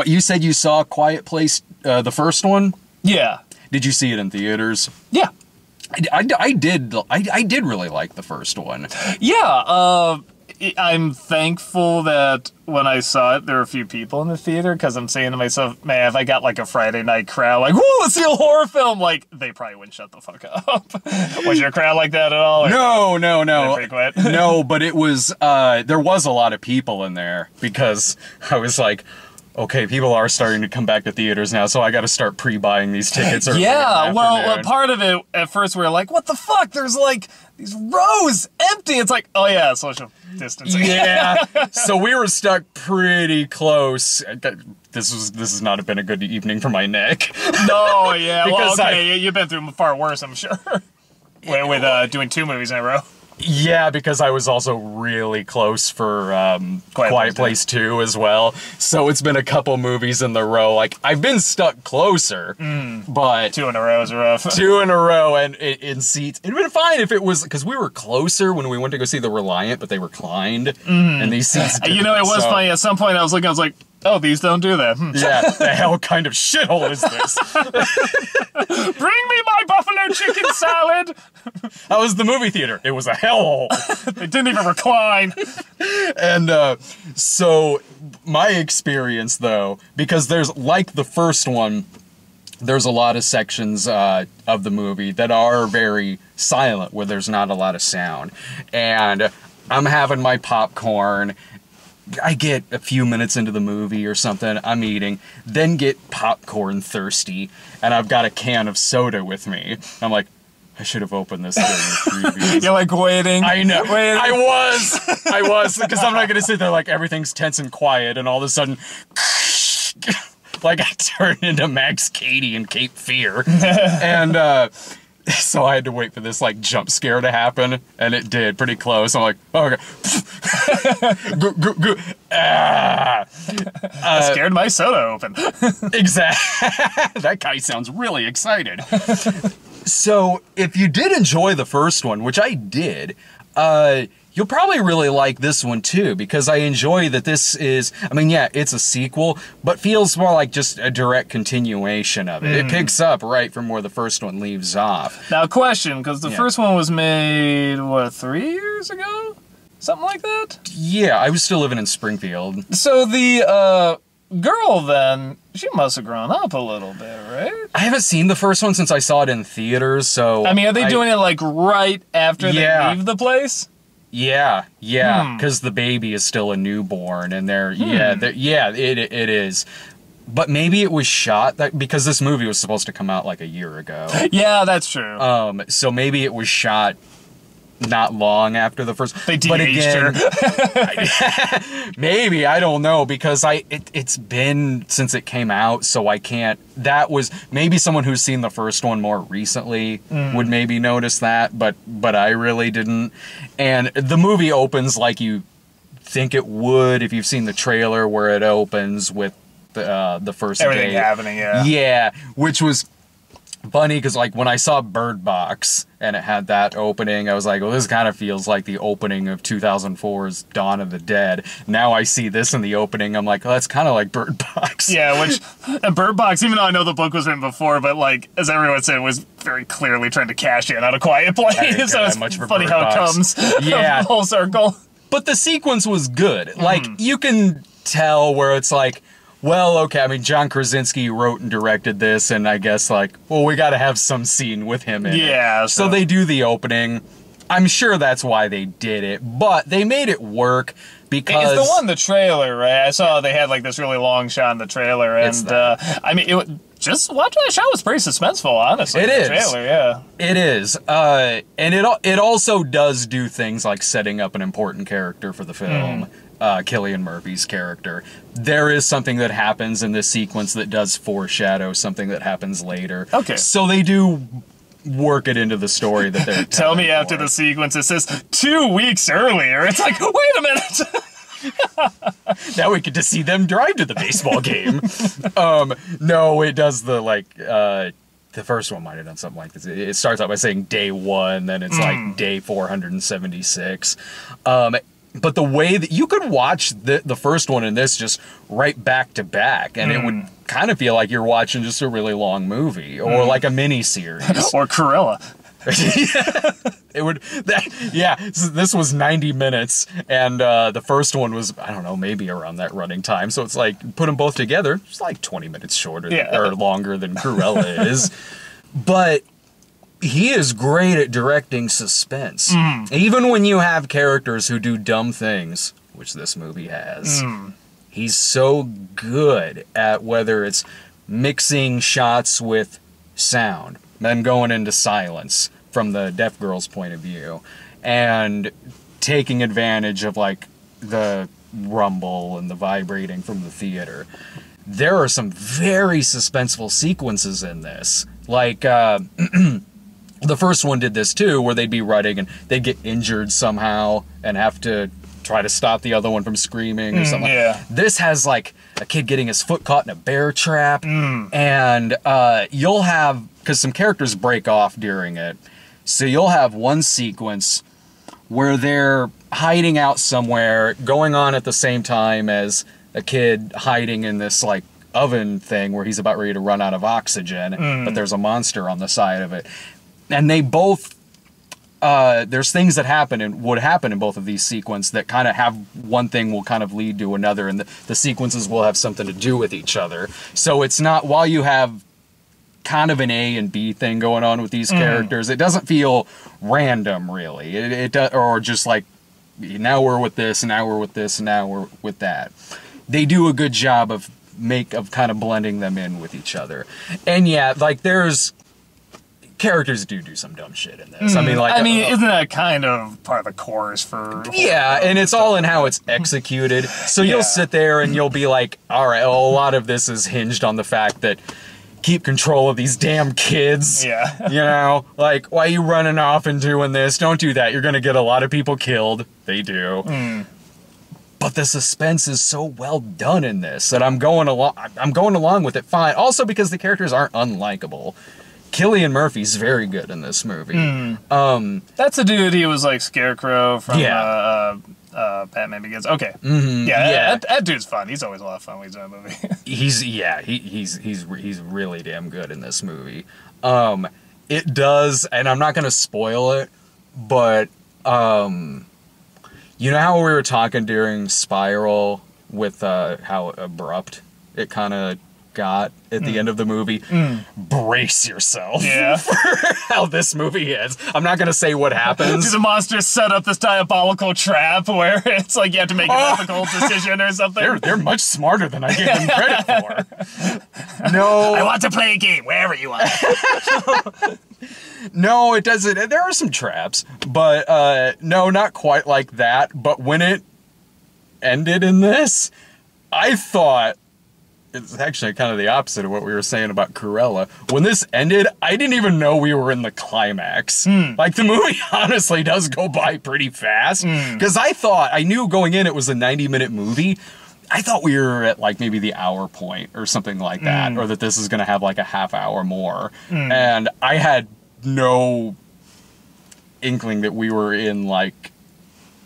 You said you saw Quiet Place, the first one? Yeah. Did you see it in theaters? Yeah. I did really like the first one. Yeah, I'm thankful that when I saw it, there were a few people in the theater, because I'm saying to myself, man, if I got like a Friday night crowd, like, whoa, let's see a horror film, like, they probably wouldn't shut the fuck up. Was your crowd like that at all? Or No. pretty quiet? No, but it was, there was a lot of people in there, because I was like, okay, people are starting to come back to theaters now, so I got to start pre-buying these tickets. Yeah, well, part of it, at first we were like, what the fuck? There's like these rows empty. It's like, oh yeah, social distancing. Yeah, so we were stuck pretty close. This has not been a good evening for my neck. No, yeah, Because well, okay, you've been through far worse, I'm sure. with doing 2 movies in a row. Yeah, because I was also really close for Quiet Place 2 as well. So it's been a couple movies in the row. Like, I've been stuck closer, but 2 in a row is rough. 2 in a row and in seats. It'd been fine if it was, because we were closer when we went to go see The Reliant, but they recaind, and these seats didn't. You know, it was funny. At some point I was looking, I was like, oh, these don't do that. Yeah, the hell kind of shithole is this? Bring me my buffalo chicken salad! That was the movie theater. It was a hellhole. They didn't even recline. And so my experience, though, because there's, like the first one, there's a lot of sections of the movie that are very silent, where there's not a lot of sound. And I'm having my popcorn. I get a few minutes into the movie or something, I'm eating, then get popcorn thirsty, and I've got a can of soda with me. I'm like, I should have opened this during the previews. You're like waiting. I know. Waiting. I was, because I'm not going to sit there like everything's tense and quiet, and all of a sudden, like I turned into Max Cady in Cape Fear. And, so I had to wait for this, like, jump scare to happen, and it did, pretty close. I'm like, oh, okay. Scared my soda open. Exactly. That guy sounds really excited. So, if you did enjoy the first one, which I did, you'll probably really like this one too, because I enjoy that this is, I mean, yeah, it's a sequel, but feels more like just a direct continuation of it. It picks up right from where the first one leaves off. Now, question, because the first one was made, what, 3 years ago? Something like that? Yeah, I was still living in Springfield. So the, girl then, she must have grown up a little bit, right? I haven't seen the first one since I saw it in theaters, so... I mean, are they doing it, like, right after they leave the place? Yeah, because the baby is still a newborn, and it is. But maybe it was shot, because this movie was supposed to come out, like, a year ago. Yeah, that's true. So maybe it was shot not long after the first. They de-aged her. Maybe, I don't know, because it's been since it came out, so I can't. That was maybe someone who's seen the first one more recently would maybe notice that, but I really didn't. And the movie opens like you think it would if you've seen the trailer, where it opens with the first everything day happening. Yeah, which was funny, because like when I saw Bird Box and it had that opening, I was like, well, this kind of feels like the opening of 2004's Dawn of the Dead. Now I see this in the opening, I'm like, well, that's kind of like Bird Box. Yeah, which Bird Box, even though I know the book was written before, but like as everyone said, was very clearly trying to cash in on A Quiet Place. So it's funny how it comes full circle. But the sequence was good. Like, you can tell where it's like, well, okay, I mean, John Krasinski wrote and directed this, and I guess, like, well, we gotta have some scene with him in it. So they do the opening. I'm sure that's why they did it, but they made it work because... It's the one in the trailer, right? I saw they had, like, this really long shot in the trailer, and, I mean, just watching that shot was pretty suspenseful, honestly. It is. The trailer, yeah. It is. And it also does do things like setting up an important character for the film. Cillian Murphy's character. There is something that happens in this sequence that does foreshadow something that happens later. Okay. So they do work it into the story that they're Tell me after the sequence it says 2 weeks earlier. It's like, wait a minute. Now we get to see them drive to the baseball game. No, it does the, like, the first one might have done something like this. It starts out by saying day 1, then it's like day 476. But the way that you could watch the first one and this just right back to back, and it would kind of feel like you're watching just a really long movie or like a mini series or Cruella. It would, so this was 90 minutes, and the first one was, I don't know, maybe around that running time. So it's like, put them both together, it's like 20 minutes shorter or longer than Cruella is. But he is great at directing suspense. Even when you have characters who do dumb things, which this movie has. He's so good at whether it's mixing shots with sound, then going into silence from the deaf girl's point of view, and taking advantage of like the rumble and the vibrating from the theater. There are some very suspenseful sequences in this. Like, the first one did this too, where they'd be running and they'd get injured somehow and have to try to stop the other one from screaming or something. This has like a kid getting his foot caught in a bear trap, and you'll have, because some characters break off during it, so you'll have one sequence where they're hiding out somewhere, going on at the same time as a kid hiding in this like oven thing where he's about ready to run out of oxygen, but there's a monster on the side of it. And they both, there's things that happen and would happen in both of these sequences that kind of have, one thing will kind of lead to another, and the sequences will have something to do with each other. So it's not, while you have kind of an A and B thing going on with these characters, it doesn't feel random really. Or just like, now we're with this, and now we're with this, and now we're with that. They do a good job of kind of blending them in with each other. And yeah, like there's characters do some dumb shit in this. I mean, isn't that kind of part of the chorus for... Yeah, and it's all in how it's executed. So you'll sit there and you'll be like, all right, well, a lot of this is hinged on the fact that keep control of these damn kids. Yeah. You know, like, why are you running off and doing this? Don't do that. You're going to get a lot of people killed. They do. But the suspense is so well done in this that I'm going along with it fine. Also because the characters aren't unlikable. Cillian Murphy's very good in this movie. That's the dude, he was like Scarecrow from Batman Begins. Okay. That dude's fun. He's always a lot of fun when he's in a movie. he's really damn good in this movie. It does, and I'm not going to spoil it, but you know how we were talking during Spiral with how abrupt it kind of got at the end of the movie? Brace yourself for how this movie ends. I'm not going to say what happens. Do the monsters set up this diabolical trap where it's like you have to make an ethical decision or something? They're much smarter than I give them credit for. No. I want to play a game wherever you are. No, it doesn't. There are some traps, but no, not quite like that. But when it ended in this, I thought, it's actually kind of the opposite of what we were saying about Cruella. When this ended, I didn't even know we were in the climax. Like, the movie honestly does go by pretty fast. Because I knew going in it was a 90-minute movie. I thought we were at, like, maybe the hour point or something like that. Or that this is going to have, like, a half hour more. And I had no inkling that we were in, like,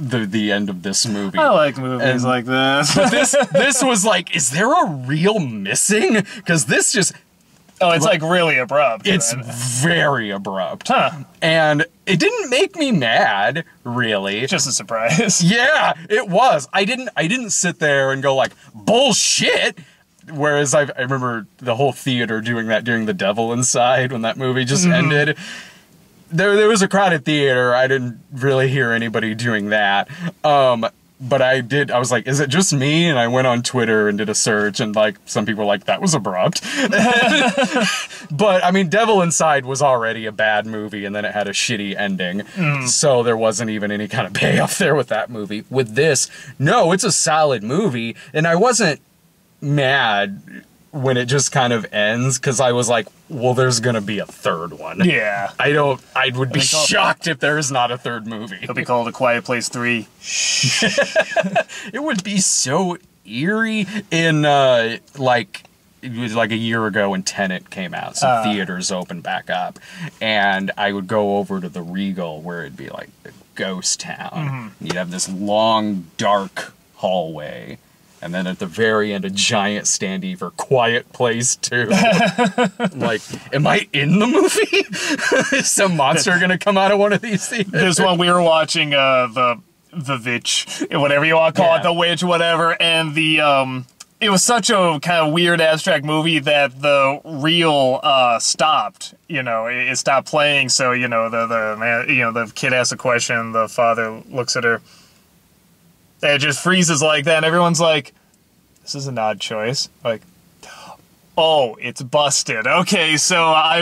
the end of this movie. I like movies like this. But this was like, is there a reel missing? Because this just... Oh, it's like really abrupt. It's very abrupt. And it didn't make me mad, really. Just a surprise. Yeah, it was. I didn't sit there and go like, bullshit! Whereas I remember the whole theater doing that during The Devil Inside when that movie just ended. There was a crowded theater. I didn't really hear anybody doing that. But I was like, is it just me? And I went on Twitter and did a search, and like some people were like, that was abrupt. But I mean, Devil Inside was already a bad movie, and then it had a shitty ending. So there wasn't even any kind of payoff there with that movie. With this, no, it's a solid movie, and I wasn't mad when it just kind of ends, because I was like, well, there's gonna be a third one. Yeah. I would be shocked if there is not a third movie. It'll be called A Quiet Place 3. It would be so eerie in, like, it was like a year ago when Tenet came out, so theaters opened back up, and I would go over to the Regal where it'd be like ghost town. You'd have this long, dark hallway. And then at the very end, a giant standee for Quiet Place 2. Like, am I in the movie? Is some monster gonna come out of one of these theaters? This one we were watching, the Witch, whatever you want to call it, the Witch, whatever, and the, it was such a kind of weird abstract movie that the reel stopped. You know, it stopped playing. So you know, the kid asks a question, the father looks at her. And it just freezes like that, and everyone's like, "This is an odd choice." Like, oh, it's busted. Okay, so I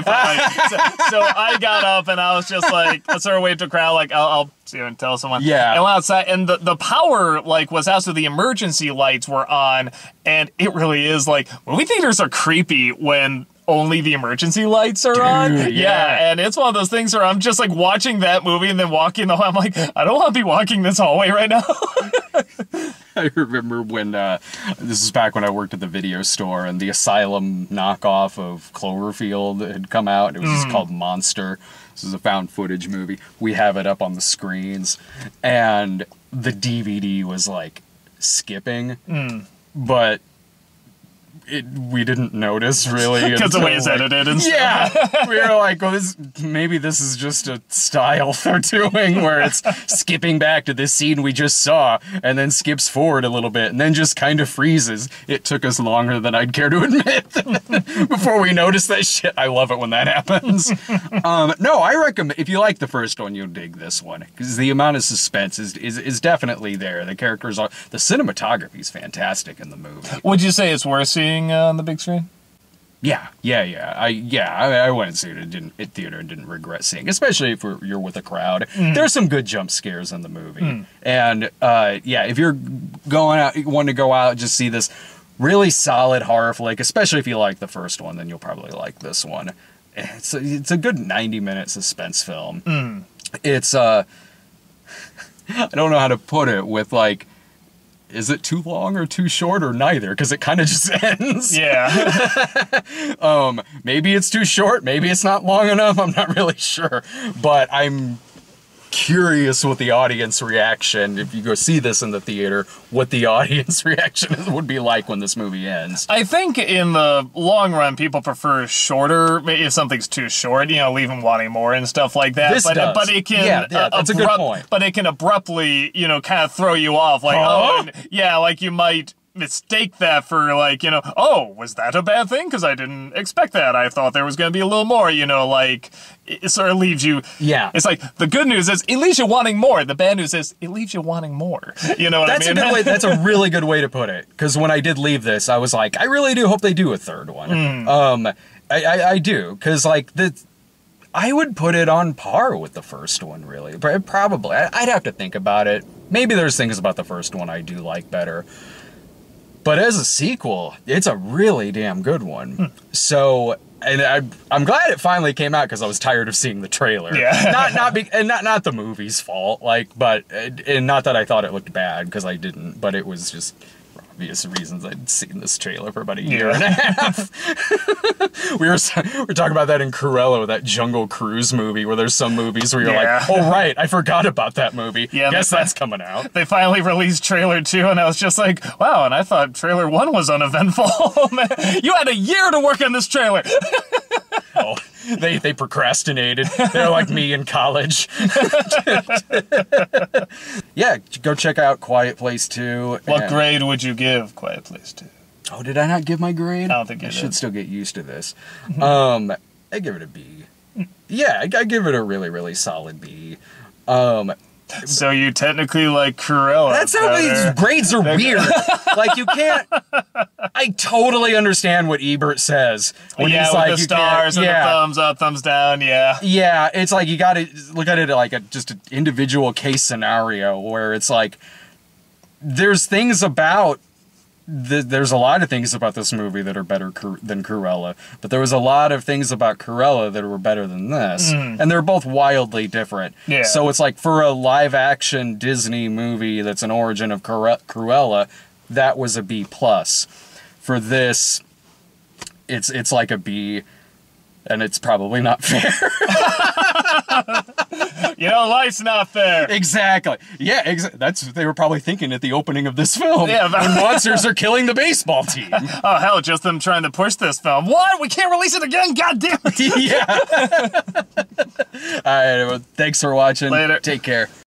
got up and I was just like, I sort of waved to the crowd, like, I'll see you and tell someone. Yeah. And went outside, and the power, like, was out, so the emergency lights were on, and it really is, like, movie theaters are creepy when only the emergency lights are on. Yeah, and it's one of those things where I'm just, like, watching that movie and then walking the hall. I'm like, I don't want to be walking this hallway right now. I remember when, this is back when I worked at the video store, and the Asylum knockoff of Cloverfield had come out. It was just called Monster. This is a found footage movie. We have it up on the screens, and the DVD was, like, skipping, but we didn't notice, really. Because the way it's edited and stuff. Yeah, we were like, well, maybe this is just a style they're doing, where it's skipping back to this scene we just saw, and then skips forward a little bit, and then just kind of freezes. It took us longer than I'd care to admit before we noticed that shit. I love it when that happens. No, I recommend, if you like the first one, you'll dig this one, because the amount of suspense is definitely there. The characters are, the cinematography's fantastic in the movie. Would you say it's worth seeing on the big screen? Yeah. I went and seen it in theater and didn't regret seeing, especially if you're with a crowd. There's some good jump scares in the movie, and yeah, if you're wanting to go out and just see this really solid horror flick, especially if you like the first one, then you'll probably like this one. It's a good 90-minute suspense film. It's I don't know how to put it with, like, is it too long or too short or neither? Because it kind of just ends. Yeah. Maybe it's too short. Maybe it's not long enough. I'm not really sure. But I'm curious what the audience reaction, if you go see this in the theater, what the audience reaction would be like when this movie ends. I think in the long run, people prefer shorter, if something's too short, you know, leave them wanting more and stuff like that. This does. But it can, yeah, that's a good point. But it can abruptly, you know, kind of throw you off. Like, like you might mistake that for, like, you know, oh, was that a bad thing? Because I didn't expect that. I thought there was going to be a little more, you know, like, it sort of leaves you. Yeah. It's like, the good news is it leaves you wanting more. The bad news is it leaves you wanting more. You know what I mean? That's a really good way to put it. Because when I did leave this, I was like, I really do hope they do a third one. I do. Because, like, I would put it on par with the first one, really. Probably. I'd have to think about it. Maybe there's things about the first one I do like better. But as a sequel, it's a really damn good one. So, and I'm glad it finally came out, because I was tired of seeing the trailer. Yeah. not the movie's fault, like, but, and not that I thought it looked bad, because I didn't, but it was just for obvious reasons. I'd seen this trailer for about a year and a half. we were talking about that in Cruella, that Jungle Cruise movie, where there's some movies where you're like, oh right, I forgot about that movie. Yeah, guess that's coming out. They finally released trailer 2, and I was just like, wow, and I thought trailer 1 was uneventful. Man, you had a year to work on this trailer. Oh, they procrastinated. They're like me in college. Yeah, go check out Quiet Place 2. What grade would you give Quiet Place 2? Oh, did I not give my grade? I don't think you did. I should still get used to this. I give it a B. Yeah, I give it a really, really solid B. So you technically like Cruella. That's how these grades are weird. Like, you can't. I totally understand what Ebert says when he's like, the stars and the thumbs up, thumbs down. Yeah, it's like you got to look at it like just an individual case scenario, where it's like there's things about. There's a lot of things about this movie that are better than Cruella, but there was a lot of things about Cruella that were better than this, and they're both wildly different. Yeah. So it's like, for a live-action Disney movie that's an origin of Cruella, that was a B+. For this, it's like a B. And it's probably not fair. Life's not fair. Exactly. Yeah, that's what they were probably thinking at the opening of this film. Yeah, when monsters are killing the baseball team. Oh, hell, just them trying to push this film. What? We can't release it again? God damn it. Yeah. All right, well, thanks for watching. Later. Take care.